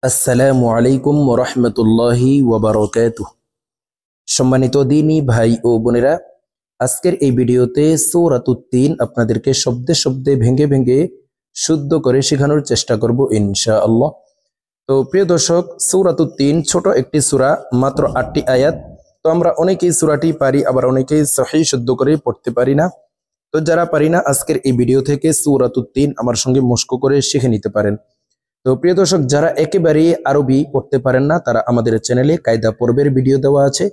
আসসালামু আলাইকুম ওরহমতুল্লাহি ওয়াবারাকাতুহ। সম্মানিত দিনী ভাই ও বোনেরা, আজকের এই ভিডিওতে সূরাতুত তিন আপনাদেরকে শব্দে শব্দে ভেঙে ভেঙে শুদ্ধ করে শেখানোর চেষ্টা করব ইনশাআল্লাহ। তো প্রিয় দর্শক, সূরাতুত তিন ছোট একটি সূরা, মাত্র 8টি আয়াত। তো আমরা অনেকেই সূরাটি পারি, আবার অনেকেই সহিহ শুদ্ধ করে পড়তে পারি না। তো যারা পারি না, আজকের এই ভিডিও থেকে সূরাতুত তিন আমার সঙ্গে মশক করে শিখে নিতে পারেন। তো প্রিয় দর্শক, যারা একেবারেই আরবি পড়তে পারেন না, তারা আমাদের চ্যানেলে কায়দা পর্বের ভিডিও দেওয়া আছে।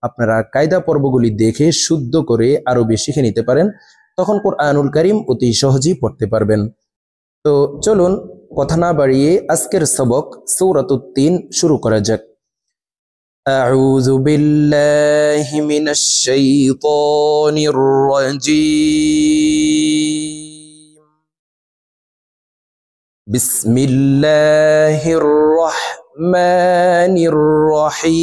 আপনারা কায়দা পর্বগুলি দেখে শুদ্ধ করে আরবি শিখে নিতে পারেন, তখন কুরআনুল কারীম অতি সহজেই পড়তে পারবেন। তো চলুন কথা না বাড়িয়ে আজকের সবক সূরাতুত তিন শুরু করা যাক। আউযু বিল্লাহি মিনাশ শাইতানির রাজীম। বিসমিল্লাহির রহমানির রহিম।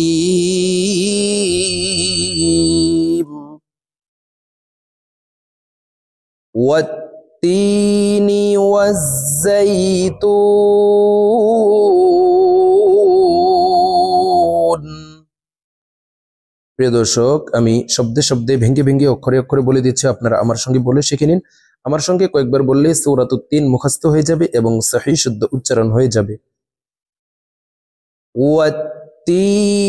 ওয়াত-তিনি ওয়াজ-যাইতুন। প্রিয় দর্শক, আমি শব্দে শব্দে ভেঙে ভেঙে অক্ষরে অক্ষরে বলে দিচ্ছি, আপনারা আমার সঙ্গে বলে শিখে নিন। আমার সঙ্গে কয়েকবার বললে সূরাতুত তিন মুখস্থ হয়ে যাবে এবং সহিহ শুদ্ধ উচ্চারণ হয়ে যাবে। ওয়াত-তিনি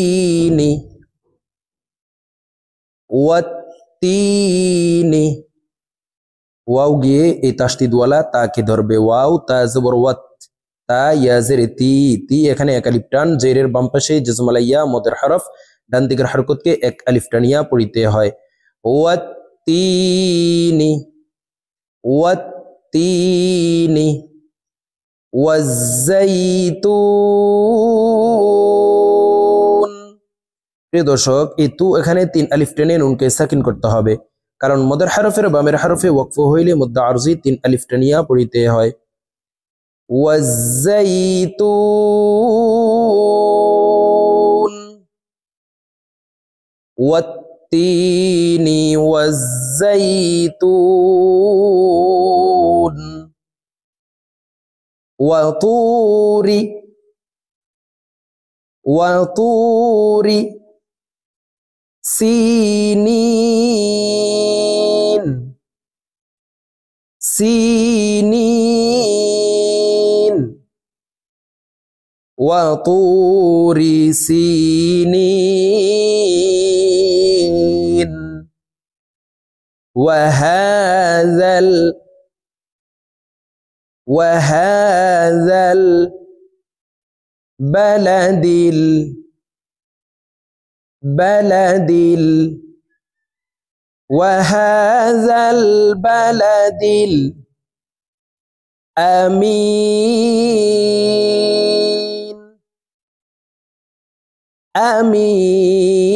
ওয়াত-তিনি। ওয়াও গিয়ে এই তাসদিদওয়ালা তাকে ধরবে, ওয়াও তা জবর ওয়াত, তা ইয়াজের তি, তি এখানে এক আলিফ টান, জেরের বাম পাশে জজমালা ইয়া মদের হরফ, ডান দিকের হরকতকে এক আলিফ টানিয়া পড়িতে হয়। ওয়াত-তিনি ওয়াত-তিনি ওয়াজ-যাইতুন। প্রিয় দর্শক, এই তু এখানে তিন আলিফ টেনে নুনকে সাকিন করতে হবে, কারণ মদের হরফের বামের হরফে ওয়াকফ হইলে মুদ্দা আরজি তিন আলিফ টানিয়া পড়িতে হয়। ওয়াজ-যাইতুন ওয়াত-তিনি ওয়াজ-যাইতুন ওয়াতুরি ওয়াতুরি সিনিন সিনিন ওয়াতুরি সিনিন ওয়াহাযাল ওয়াহাযাল বালাদিল বালাদিল ওয়াহাযাল বালাদিল আমিন আমিন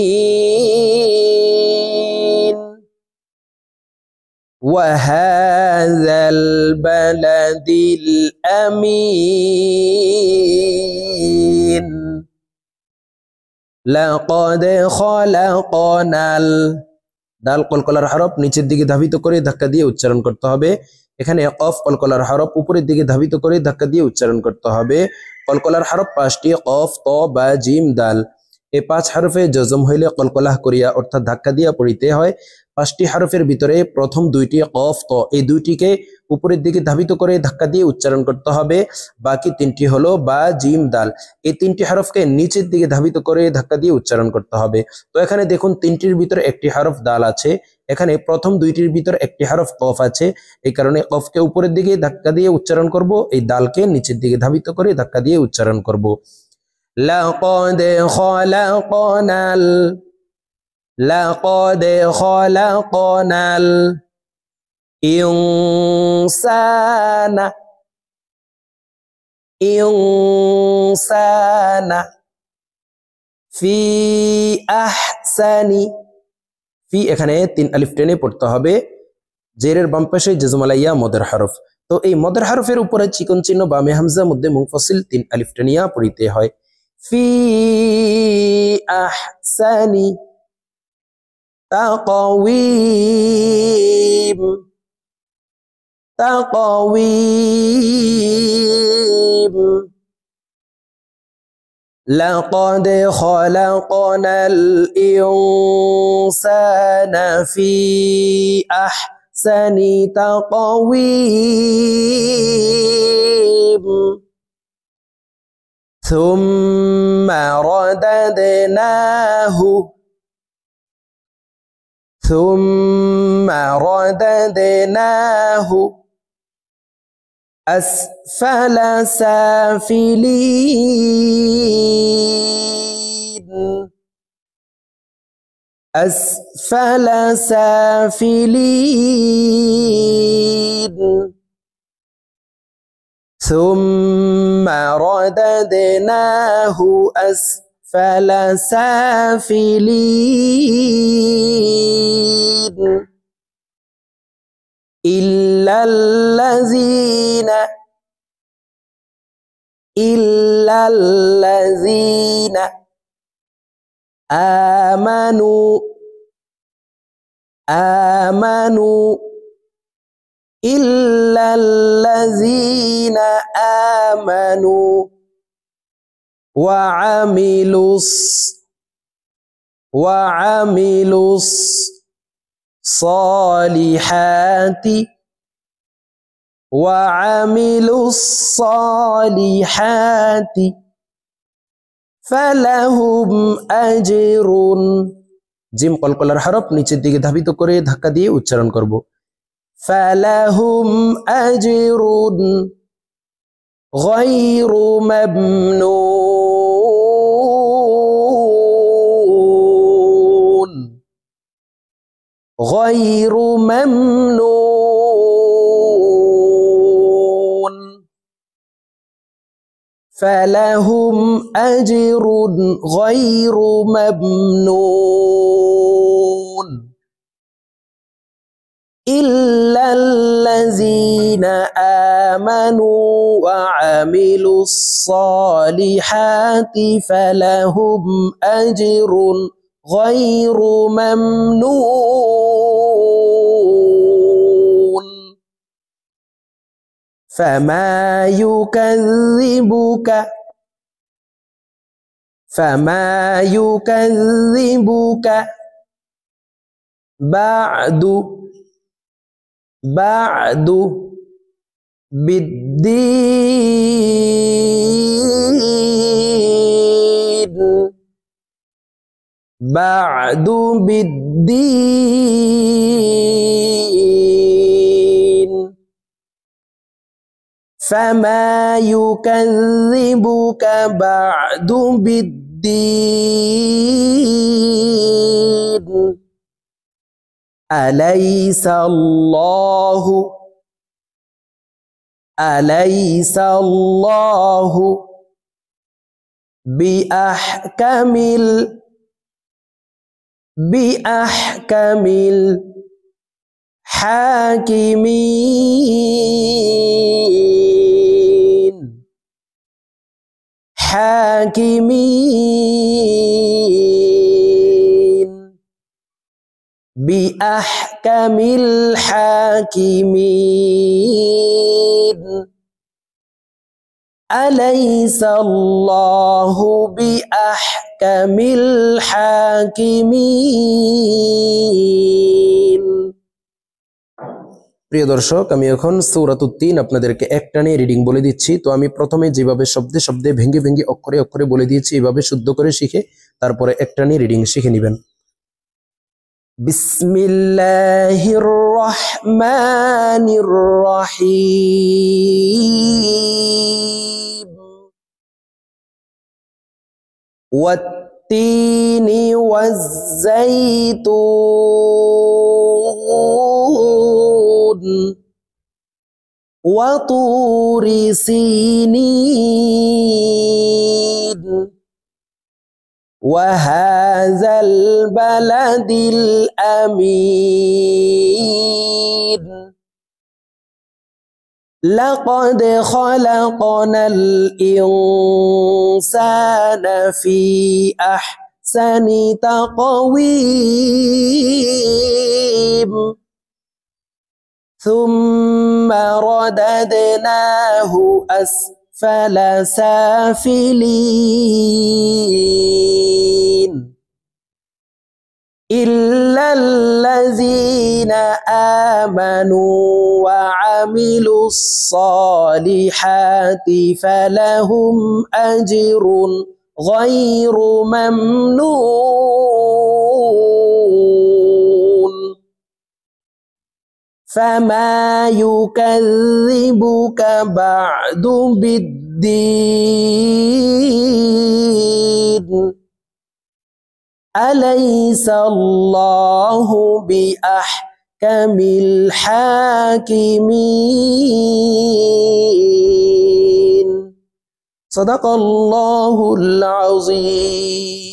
ওয়াহাযাল বালাদিল আমিন লাকাদ খালাকনাল। দাল কলকলার হরফ নিচের দিকে ধাবিত করে ধাক্কা দিয়ে উচ্চারণ করতে হবে। এখানে কফ কলকলার হরফ উপরের দিকে ধাবিত করে ধাক্কা দিয়ে উচ্চারণ করতে হবে। কলকলার হরফ পাঁচটি, কফ, ত, বা, জিম, দাল। এই পাঁচ হরফে জজম হইলে কলকলাহ করিয়া অর্থাৎ ধাক্কা দিয়া পড়িতে হয়। পাঁচটি হরফের ভিতরে প্রথম দুইটি কফ, ত, এই দুইটিকে উপরের দিকে ধাবিত করে ধাক্কা দিয়ে উচ্চারণ করতে হবে। বাকি তিনটি হলো বা, জিম, দাল। এই তিনটি হরফকে নিচের দিকে ধাবিত করে ধাক্কা দিয়ে উচ্চারণ করতে হবে। তো এখানে দেখুন, তিনটির ভিতরে একটি হরফ দাল আছে, এখানে প্রথম দুইটির ভিতর একটি হরফ কফ আছে, এই কারণে কফকে উপরের দিকে ধাক্কা দিয়ে উচ্চারণ করব, এই দালকে নিচের দিকে ধাবিত করে ধাক্কা দিয়ে উচ্চারণ করব। লাকাদ খালাকনাল লাকাদ খালাকনাল ইনসানা ইনসানা ফি আহসানি। ফি এখানে তিন আলিফ টেনে পড়তে হবে, জেরের বাম পাশে জজমালা ইয়া মদের হরফ। তো এই মদের হরফের উপরে চিকন চিহ্ন বামে হামজা মধ্যে মুনফসিল তিন আলিফ টেনিয়া পড়িতে হয়। ফি আহসানি তাকওয়িম তাকওয়িম لقد خلقنا الإنسان في أحسن تقويم ثم رددناه أسفل سافلين ثم رددناه أسفل سافلين إلا الذين آمنوا إلا الذين آمنوا وعملوا الصالحات فلهم أجر জিম কলকলার হরফ নিচের দিকে ধাবিত করে ধাক্কা দিয়ে উচ্চারণ করব ফালাহুম আজরুন গায়রু মামনুন فلهم أجر غير ممنون إلا الذين آمنوا وعملوا الصالحات فلهم أجر غير ممنون فما يكذبك بعد بالدين فما يكذبك بعد بالدين أليس الله بأحكم الحاكمين بأحكم الحاكمين أليس الله بأحكم الحاكمين প্রিয় দর্শক আমি এখন সূরাতুত তিন আপনাদেরকে একটানে রিডিং বলে দিচ্ছি তো আমি প্রথমে যেভাবে শব্দে শব্দে ভেঙে ভেঙে অক্ষরে অক্ষরে বলে দিয়েছি এইভাবে শুদ্ধ করে শিখে তারপরে একটানে রিডিং শিখে নেবেন বিসমিল্লাহির রহমানির রহিম والتين والزيتون وطور سينين وهذا البلد الأمين لقد خلقنا الإنسان في أحسن تقويم ثم رددناه أسفل فلسافلين إلا الذين آمنوا وعملوا الصالحات فلهم أجر غير ممنون فما يكذبك بعد بالدين أليس الله بأحكم الحاكمين صدق الله العظيم.